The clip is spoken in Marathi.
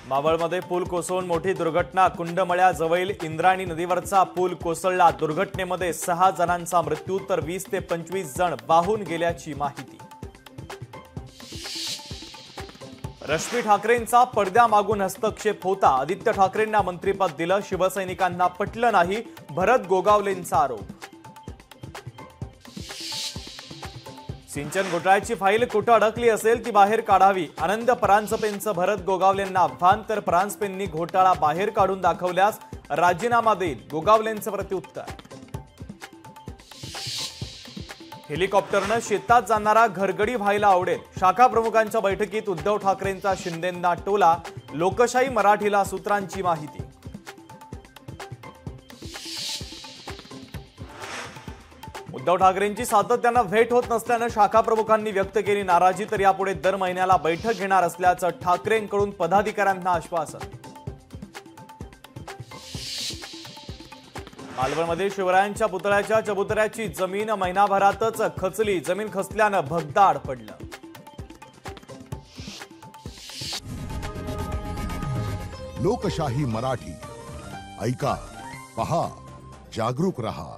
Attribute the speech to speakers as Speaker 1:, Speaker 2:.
Speaker 1: मावळमध्ये पूल कोसळून मोठी दुर्घटना। कुंडमळ्याजवळील इंद्रायणी नदीवरचा पूल कोसळला। दुर्घटनेमध्ये 6 जणांचा मृत्यू तर 20 ते 25 जण वाहून गेल्याची माहिती। रश्मी ठाकरेंचा पडद्यामागून हस्तक्षेप होता। आदित्य ठाकरेंना मंत्रिपद दिलं, शिवसैनिकांना पटलं नाही, भरत गोगावलेंचा आरोप। सिंचन घोटाळ्याची फाईल कुठं अडकली असेल ती बाहेर काढावी, आनंद परांजपेंचं भरत गोगावलेंना आव्हान। तर परांजपेंनी घोटाळा बाहेर काढून दाखवल्यास राजीनामा देईल, गोगावलेंचं प्रत्युत्तर। हेलिकॉप्टरनं शेतात जाणारा घरगडी व्हायला आवडेल, शाखा प्रमुखांच्या बैठकीत उद्धव ठाकरेंचा शिंदेंना टोला। लोकशाही मराठीला सूत्रांची माहिती। उद्धव ठाकरेंची सातत्यानं भेट होत नसल्यानं शाखा प्रमुखांनी व्यक्त केली नाराजी। तर यापुढे दर महिन्याला बैठक घेणार असल्याचं ठाकरेंकडून पदाधिकाऱ्यांना आश्वासन। मालवणमध्ये शिवरायांच्या पुतळ्याच्या चबुतऱ्याची जमीन महिनाभरातच खचली। जमीन खचल्यानं भगदाड पडलं।
Speaker 2: लोकशाही मराठी ऐका, पहा, जागरूक रहा।